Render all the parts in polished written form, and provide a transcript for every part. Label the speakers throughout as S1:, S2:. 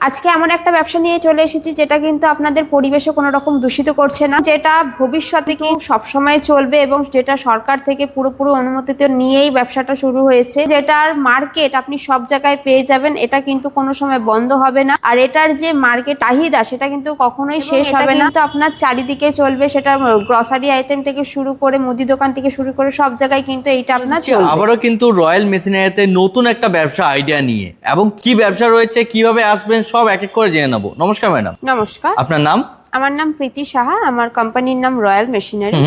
S1: আজকে এমন একটা ব্যবসা নিয়ে চলে এসেছি যেটা কিন্তু আপনাদের পরিবেশে কোনো রকম দূষিত করছে না, যেটা ভবিষ্যতে কি সবসময় চলবে এবং যেটা সরকার থেকে পুরোপুরি অনুমোদিত নিয়েই ব্যবসাটা শুরু হয়েছে, যেটার মার্কেট আপনি সব জায়গায় পেয়ে যাবেন। এটা কিন্তু কোনো সময় বন্ধ হবে না, আর এটার যে মার্কেট চাহিদা সেটা কিন্তু কখনোই শেষ হবে না। তো আপনার চারিদিকে চলবে, সেটা গ্রসারি আইটেম থেকে শুরু করে মুদি দোকান থেকে শুরু করে সব জায়গায় কিন্তু এইটা আপনার চলবে।
S2: আবারও কিন্তু রয়্যাল মেশিনারিতে নতুন একটা ব্যবসা আইডিয়া নিয়ে, এবং কি ব্যবসা রয়েছে, কিভাবে আসবেন, সব এক এক করে জেনে নেবো। নমস্কার ম্যাডাম।
S1: নমস্কার,
S2: আপনার নাম?
S1: আমার নাম প্রীতি সাহা, আমার কোম্পানির নাম রয়্যাল মেশিনারি।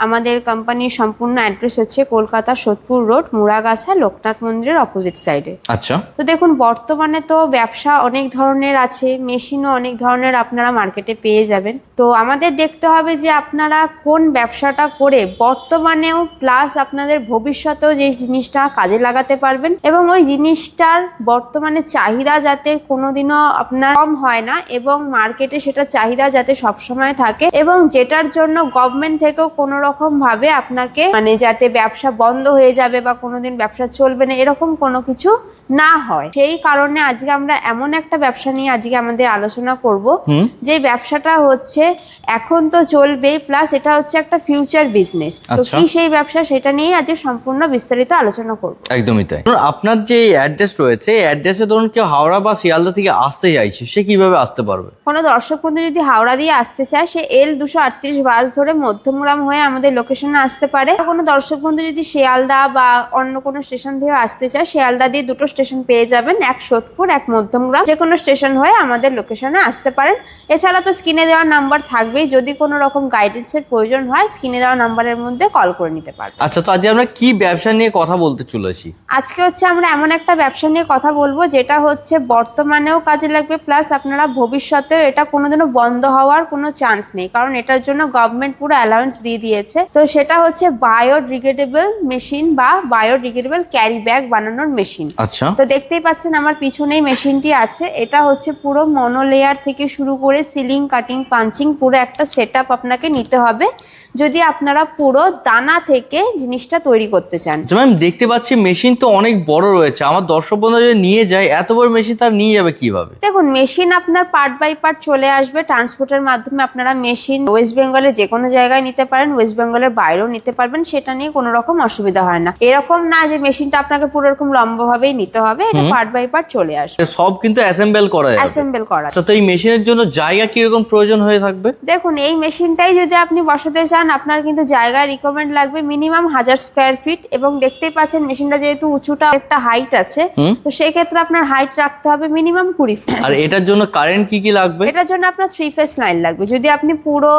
S1: আমাদের কোম্পানির সম্পূর্ণ অ্যাড্রেস হচ্ছে কলকাতা সোদপুর রোড, মুড়াগাছা, লোকনাথ মন্দিরের অপোজিট সাইডে।
S2: আচ্ছা,
S1: তো দেখুন, বর্তমানে তো ব্যবসা অনেক ধরনের আছে, মেশিনও অনেক ধরনের আপনারা মার্কেটে পেয়ে যাবেন। তো আমাদের দেখতে হবে যে আপনারা কোন ব্যবসাটা করে বর্তমানেও প্লাস আপনাদের ভবিষ্যতেও যে জিনিসটা কাজে লাগাতে পারবেন, এবং ওই জিনিসটার বর্তমানে চাহিদা যাতে কোনোদিনও আপনার কম হয় না, এবং মার্কেটে সেটা চাহিদা যাতে সবসময় থাকে, এবং যেটার জন্য গভর্নমেন্ট থেকেও কোনো রকম ভাবে আপনাকে যাতে ব্যবসা বন্ধ হয়ে যাবে বা কোনোদিন ব্যবসা চলবে না এরকম কোনো কিছু না হয়। সেই কারণে আজকে আমরা এমন একটা ব্যবসা নিয়ে আজকে আমাদের আলোচনা করব, যে ব্যবসাটা হচ্ছে এখন তো চলবেই, প্লাস এটা হচ্ছে একটা ফিউচার বিজনেস। তো কি সেই ব্যবসা, সেটা নিয়ে আজকে সম্পূর্ণ বিস্তারিত আলোচনা করব।
S2: একদমই তাই। আপনার যে অ্যাড্রেস রয়েছে, অ্যাড্রেসে ধরুন কেউ হাওড়া বা শিয়ালদা থেকে আসতে চাইছে, সে কিভাবে আসতে পারবে?
S1: কোনো দর্শক বন্ধু যদি হাওড়া দিয়ে আসতে চায়, সে L238 বাস ধরে মধ্যমগ্রাম হয়ে আমাদের লোকেশনে আসতে পারে। কোনো দর্শক বন্ধু যদি শিয়ালদা বা অন্য কোনো স্টেশন দিয়ে আসতে চায়, শিয়ালদা দিয়ে দুটো স্টেশন পেয়ে যাবেন, এক সোদপুর, এক মধ্যমগ্রাম। যে কোনো স্টেশন হয়ে আমাদের লোকেশনে আসতে পারেন। এছাড়া তো স্ক্রিনে দেওয়া নাম্বার থাকবেই, যদি কোনো রকম গাইডেন্সের প্রয়োজন হয় স্ক্রিনে দেওয়া নাম্বারের মধ্যে কল করে নিতে পারবেন।
S2: আচ্ছা, তো আজকে আমরা কি ব্যবসা নিয়ে কথা বলতে চলেছি?
S1: আজকে হচ্ছে আমরা এমন একটা ব্যবসা নিয়ে কথা বলবো যেটা হচ্ছে বর্তমানেও কাজে লাগবে, প্লাস আপনারা ভবিষ্যতেও এটা কোনোদিনও বন্ধ হওয়ার কোনো চান্স নেই, কারণ এটার জন্য গভর্নমেন্ট পুরো অ্যালাউন্স দিয়ে দিয়েছে। তো সেটা হচ্ছে বায়োডিগ্রেডেবল মেশিন বা বায়োডিগ্রেডেবল ক্যারি ব্যাগ বানানোর মেশিন।
S2: আচ্ছা,
S1: তো দেখতেই পাচ্ছেন আমার পিছনেই মেশিনটি আছে। এটা হচ্ছে পুরো মনোলেয়ার থেকে শুরু করে সিলিং, কাটিং, পাঞ্চিং পুরো একটা সেটআপ আপনাকে নিতে হবে যদি আপনারা পুরো দানা থেকে জিনিসটা তৈরি করতে চান।
S2: ম্যাম, দেখতে পাচ্ছি মেশিন তো অনেক বড় রয়েছে। আমার দর্শক বন্ধু যদি নিয়ে যায়, এত বড় মেশিন তার নিয়ে যাবে কিভাবে?
S1: দেখুন, মেশিন আপনার পার্ট বাই পার্ট চলে আসবে ট্রান্সপোর্টের মাধ্যমে। আপনারা মেশিন ওয়েস্ট বেঙ্গলে যে কোনো জায়গায় নিতে পারেন, ওয়েস্ট বেঙ্গলের বাইরেও নিতে পারবেন, সেটা নিয়ে কোনো রকম অসুবিধা হয় না। এরকম না যে মেশিনটা আপনাকে পুরো এরকম লম্বাভাবেই নিতে হবে, এটা পার্ট বাই পার্ট চলে আসবে।
S2: সব কিন্তু অ্যাসেম্বল করা যাবে।
S1: অ্যাসেম্বল করা।
S2: আচ্ছা, তো এই মেশিনের জন্য জায়গা কিরকম প্রয়োজন হয়ে থাকবে?
S1: দেখুন, এই মেশিনটাই যদি আপনি বসাতে চান, আপনার কিন্তু জায়গার রিকমেন্ড লাগবে মিনিমাম 1000 স্কোয়ার ফিট, এবং দেখতেই পাচ্ছেন মেশিনটা যেহেতু উঁচুটা একটা হাইট আছে, তো সেই ক্ষেত্রে আপনার হাইট রাখতে হবে মিনিমাম 20 ফিট।
S2: আর এটার জন্য কারেন্ট কি লাগবে?
S1: এটার জন্য আপনার 3 ফেজ লাইন লাগবে। যদি আপনি পুরো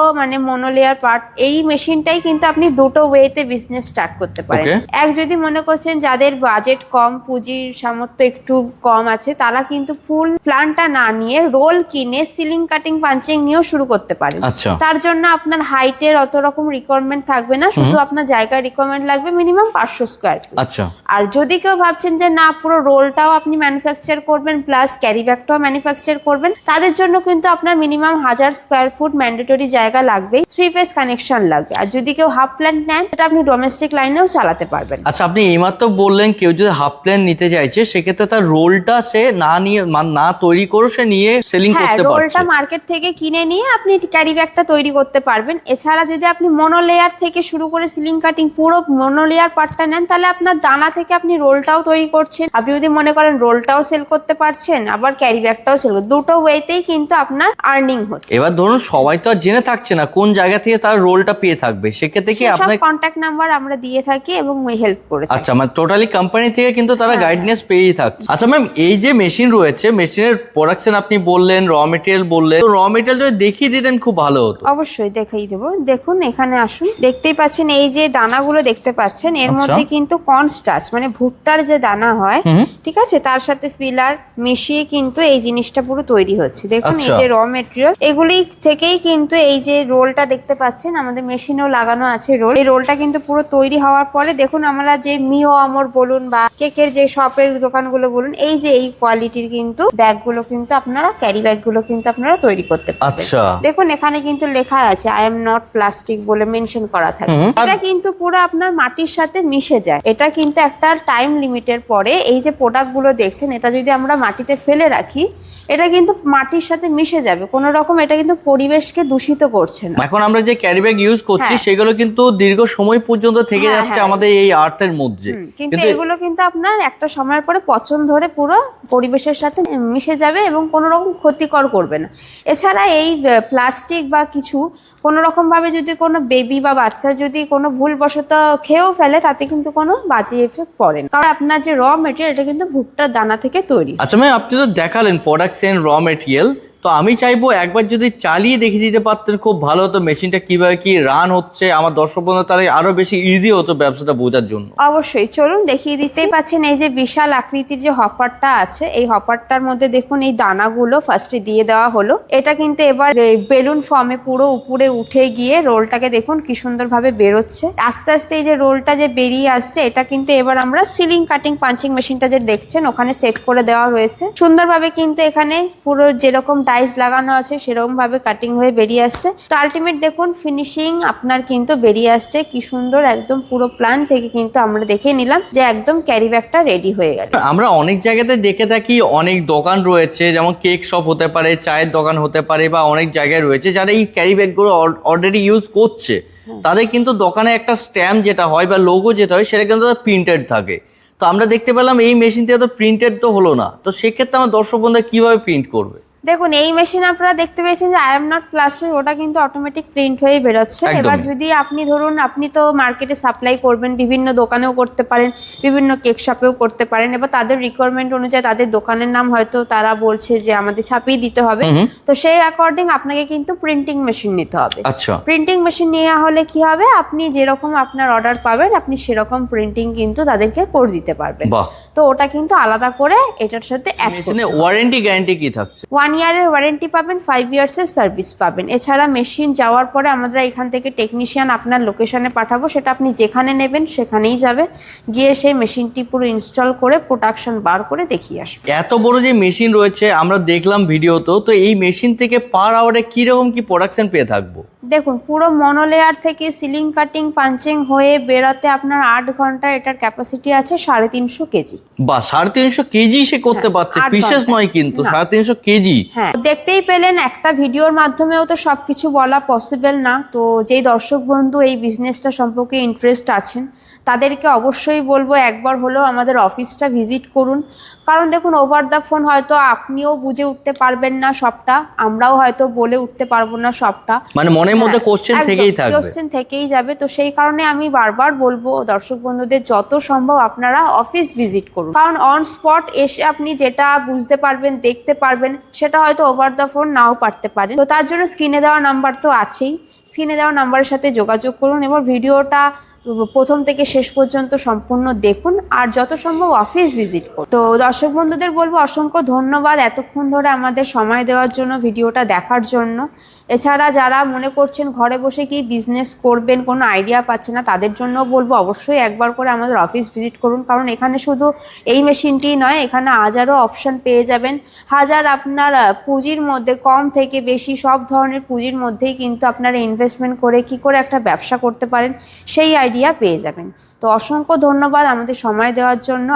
S1: মনোলেয়ার পার্ট, এই মেশিনটাই কিন্তু আপনি দুটো ওয়েতে বিজনেস স্টার্ট করতে পারেন। এক, যদি মনে করছেন যাদের বাজেট কম, পুঁজির সামর্থ্য একটু কম আছে, তারা কিন্তু ফুল প্ল্যানটা না নিয়ে রোল কিনে সিলিং, কাটিং, পাঞ্চিং নিয়েও শুরু করতে পারেন। তার জন্য আপনার হাইটের অত রকম রিকোয়ারমেন্ট থাকবে না, শুধু আপনার জায়গার রিকোয়ারমেন্ট লাগবে মিনিমাম 500 স্কোয়ার ফিট।
S2: আচ্ছা,
S1: আর যদি কেউ ভাবছেন যে না, পুরো রোলটাও আপনি ম্যানুফ্যাকচার করবেন প্লাস ক্যারি ব্যাগটাও ম্যানুফ্যাকচার করবেন, তাদের জন্য কিন্তু আপনার মিনিমাম 1000 স্কোয়ার ফুট ম্যান্ডেটরি জায়গা লাগবে, 3 ফেজ কানেকশন লাগবে। আর যদি কেউ হাফ প্ল্যান নেন, সেটা আপনি ডোমেস্টিক লাইনেও চালাতে পারবেন।
S2: আচ্ছা, আপনি এইমাত্র বললেন কেউ যদি হাফ প্ল্যান নিতে চাইছে, সেক্ষেত্রে তার রোলটা সে না নিয়ে না তৈরি করে সে নিয়ে সেলিং করতে পারবে।
S1: রোলটা মার্কেট থেকে কিনে নিয়ে আপনি ক্যারি ব্যাগটা তৈরি করতে পারবেন। এছাড়া যদি আপনি মনোলেয়ার থেকে শুরু করে সিলিং, কাটিং পুরো মনোলেয়ার পার্টটা নেন, তাহলে আপনার দানা থেকে আপনি রোলটাও তৈরি করছেন। আপনি যদি মনে করেন রোলটাও সেল করতে পারছেন, আবার ক্যারি ব্যাগটাও সেল করতে, দুটো ওয়েতেই কিন্তু আপনার আর্নিং হচ্ছে।
S2: এবার ধরুন সবাই তো আর জেনে থাকছে না কোন জায়গা থেকে তার রোলটা পেয়ে থাকবে, সেক্ষেত্রে কি আপনার
S1: কন্ট্যাক্ট নাম্বার আমরা দিয়ে থাকি এবং হেল্প করে থাকি।
S2: আচ্ছা, মানে টোটালি কোম্পানি থেকে কিন্তু তারা গাইডেন্স পেয়েই থাকছে। আচ্ছা ম্যাম, এই যে মেশিন রয়েছে, মেশিনের প্রোডাকশন আপনি বললেন, র মেটেরিয়াল বললেন, তো র মেটেরিয়াল যদি দেখিয়ে দিতেন খুব ভালো হতো।
S1: অবশ্যই দেখাই দেবো। দেখুন, এখানে আসুন, দেখতেই পাচ্ছেন এই যে দানাগুলো দেখতে পাচ্ছেন, এর মধ্যে কিন্তু কর্নস্টার্চ ভুট্টার যে দানা হয়, ঠিক আছে, তার সাথে ফিলার মিশিয়ে কিন্তু এই জিনিসটা পুরো তৈরি হচ্ছে। দেখুন, এই যে র মেটেরিয়াল, এগুলি থেকেই কিন্তু এই যে রোলটা দেখতে পাচ্ছেন, আমাদের মেশিনেও লাগানো আছে রোল। এই রোলটা কিন্তু পুরো তৈরি হওয়ার পরে দেখুন, আমরা যে মিও আমর বলুন বা কেকের যে শপের দোকানগুলো বলুন, এই যে এই কোয়ালিটির কিন্তু ব্যাগগুলো কিন্তু আপনারা, ক্যারি ব্যাগগুলো কিন্তু আপনারা তৈরি করতে পারবেন। দেখুন, এখানে কিন্তু লেখা আছে আই এম নট প্লাস্টিক বলে মেনশন করা থাকে। এটা কিন্তু পুরো আপনার মাটির সাথে মিশে যায়। এটা কিন্তু একটা টাইম লিমিটের পরে এই যে প্রোডাক্টগুলো দেখছেন, এটা যদি আমরা মাটিতে ফেলে রাখি, এটা কিন্তু মাটির সাথে মিশে যাবে, কোনো রকম এটা কিন্তু পরিবেশকে দূষিত করছে না।
S2: এখন আমরা যে ক্যারি ব্যাগ ইউজ করছি
S1: হ্যাঁ।
S2: সেগুলো কিন্তু দীর্ঘ সময় পর্যন্ত থেকে
S1: হ্যাঁ,
S2: যাচ্ছে
S1: হ্যাঁ।
S2: আমাদের এই আর্থের মধ্যে।
S1: কিন্তু এগুলো কিন্তু আপনার একটা সময়ের পরে পচন ধরে পুরো পরিবেশের সাথে মিশে যাবে এবং কোনো রকম ক্ষতিকর করবে না। এছাড়া এই প্লাস্টিক বা কিছু কোনো রকম ভাবে যদি কোনো বেবি বা বাচ্চা যদি কোনো ভুলবশত খেয়েও ফেলে, তাতে কিন্তু কোনো বাজে এফেক্ট পড়ে না, কারণ আপনার যে র মেটেরিয়াল এটা কিন্তু ভুট্টার দানা থেকে তৈরি।
S2: আচ্ছা ম্যাম, আপনি তো দেখালেন প্রোডাক্টস এন্ড র মেটেরিয়াল, তো আমি চাইবো একবার যদি চালিয়ে দেখিয়ে দিতে পারতেন খুব ভালো হতো, মেশিনটা কিভাবে কি রান হচ্ছে, আমার দর্শক বন্ধু তাহলে আরো বেশি ইজি হতো ব্যবসাটা বোঝার জন্য।
S1: অবশ্যই, চলুন দেখিয়ে দিতেই পাচ্ছেন। এই যে বিশাল আকৃতির যে হপারটা আছে, এই হপারটার মধ্যে দেখুন এই দানাগুলো ফার্স্টে দিয়ে দেওয়া হলো। এটা কিন্তু এবার বেলুন ফর্মে পুরো উপরে উঠে গিয়ে রোলটাকে দেখুন কি সুন্দরভাবে বেরোচ্ছে। আস্তে আস্তে এই যে রোলটা যে বেরিয়ে আসছে, এটা কিন্তু এবার আমরা সিলিং কাটিং পাঞ্চিং মেশিনটা যে দেখছেন ওখানে সেট করে দেওয়া রয়েছে সুন্দরভাবে। কিন্তু এখানে পুরো যেরকম টাইলস লাগানো আছে সেরকম ভাবে কাটিং হয়ে বেরিয়ে আসছে। তো আলটিমেট দেখুন ফিনিশিং আপনার কিন্তু বেরিয়ে আসছে কি সুন্দর, একদম পুরো প্ল্যান থেকে কিন্তু আমরা দেখে নিলাম যে একদম ক্যারি ব্যাগটা রেডি হয়ে গেল।
S2: আমরা অনেক জায়গাতে দেখে থাকি, অনেক দোকান রয়েছে, যেমন কেক শপ হতে পারে, চায়ের দোকান হতে পারে, বা অনেক জায়গায় রয়েছে যারা এই ক্যারি ব্যাগগুলো অলরেডি ইউজ করছে। তাদের কিন্তু দোকানে একটা স্ট্যাম্প যেটা হয় বা লোগো যেটা হয় সেটা কিন্তু প্রিন্টেড থাকে। তো আমরা দেখতে পেলাম এই মেশিন থেকে তো প্রিন্টেড তো হলো না, তো সেক্ষেত্রে আমার দর্শক বন্ধুরা কিভাবে প্রিন্ট করবে?
S1: দেখুন এই মেশিন আপনারা দেখতে পেয়েছেন যে আই এম নট প্লাসের, ওটা কিন্তু অটোমেটিক প্রিন্ট হয়ে বেরোচ্ছে।
S2: একদমই।
S1: এবার যদি আপনি ধরুন আপনি তো মার্কেটে সাপ্লাই করবেন, বিভিন্ন দোকানেও করতে পারেন, বিভিন্ন কেক শপেও করতে পারেন। এবার তাদের রিকোয়ারমেন্ট অনুযায়ী তাদের দোকানের নাম হয়তো তারা বলছে যে আমাদের ছাপিয়ে দিতে হবে, তো সেই অ্যাকর্ডিং আপনাকে কিন্তু প্রিন্টিং মেশিন নিতে হবে।
S2: আচ্ছা,
S1: প্রিন্টিং মেশিন নেওয়া হলে কি হবে, আপনি যেরকম আপনার অর্ডার পাবেন আপনি সেরকম প্রিন্টিং কিন্তু তাদেরকে করে দিতে পারবেন।
S2: বাহ।
S1: তো ওটা কিন্তু আলাদা করে এটার সাথে অ্যাড করতে
S2: মেশিনে
S1: হবে।
S2: ওয়ারেন্টি গ্যারান্টি কি থাকছে?
S1: 1 ইয়ারের ওয়ারেন্টি পাবেন, 5 ইয়ার্সের সার্ভিস পাবেন। এছাড়া মেশিন যাওয়ার পরে আমরা এখান থেকে টেকনিশিয়ান আপনার লোকেশনে পাঠাবো, সেটা আপনি যেখানে নেবেন সেখানেই যাবে, গিয়ে সেই মেশিনটি পুরো ইনস্টল করে প্রোডাকশন বার করে দেখিয়ে আসবে।
S2: এত বড় যে মেশিন রয়েছে আমরা দেখলাম ভিডিওতে, তো এই মেশিন থেকে পার আওয়ারে কিরকম কি প্রোডাকশন পেয়ে থাকবো?
S1: দেখুন পুরো মনোলেয়ার থেকে সিলিং কাটিং পাঞ্চিং হয়ে বেরোতে আপনার 8 ঘন্টা এটার ক্যাপাসিটি আছে 350 কেজি।
S2: বা 350 কেজি সে করতে পারছে,
S1: 8
S2: পিসেস
S1: ঘন্টায়।
S2: নয় কিন্তু,
S1: না।
S2: 350 কেজি।
S1: হ্যাঁ, দেখতেই পেলেন একটা ভিডিওর মাধ্যমেও তো সবকিছু বলা পসিবল না। তো যেই দর্শক বন্ধু এই বিজনেসটা সম্পর্কে ইন্টারেস্ট আছেন তাদেরকে অবশ্যই বলবো একবার হলেও আমাদের অফিসটা ভিজিট করুন। কারণ দেখুন ওভার দ্য ফোন হয়তো আপনিও বুঝে উঠতে পারবেন না সবটা, আমরাও হয়তো বলে উঠতে পারবো না সবটা,
S2: মানে মনের মধ্যে কোশ্চেন থেকেই থাকবে।
S1: কোশ্চেন থেকেই যাবে। তো সেই কারণে আমি বারবার বলবো দর্শক বন্ধুদের যত সম্ভব আপনারা অফিস ভিজিট করুন, কারণ অন স্পট এসে আপনি যেটা বুঝতে পারবেন দেখতে পারবেন সেটা হয়তো ওভার দ্য ফোন নাও পারতে পারেন। তো তার জন্য স্ক্রিনে দেওয়া নাম্বার তো আছেই, স্ক্রিনে দেওয়া নাম্বারের সাথে যোগাযোগ করুন এবং ভিডিওটা প্রথম থেকে শেষ পর্যন্ত সম্পূর্ণ দেখুন, আর যত সম্ভব অফিস ভিজিট করুন। তো দর্শক বন্ধুদের বলবো অসংখ্য ধন্যবাদ এতক্ষণ ধরে আমাদের সময় দেওয়ার জন্য, ভিডিওটা দেখার জন্য। এছাড়া যারা মনে করছেন ঘরে বসে কি বিজনেস করবেন কোনো আইডিয়া পাচ্ছে না, তাদের জন্য বলবো অবশ্যই একবার করে আমাদের অফিস ভিজিট করুন, কারণ এখানে শুধু এই মেশিনটিই নয়, এখানে হাজারো অপশান পেয়ে যাবেন। হাজার আপনার পুঁজির মধ্যে কম থেকে বেশি সব ধরনের পুঁজির মধ্যেই কিন্তু আপনারা ইনভেস্টমেন্ট করে কি করে একটা ব্যবসা করতে পারেন সেই আইডিয়া পেয়ে যাবেন। তো অসংখ্য ধন্যবাদ আমাদের সময় দেওয়ার জন্য।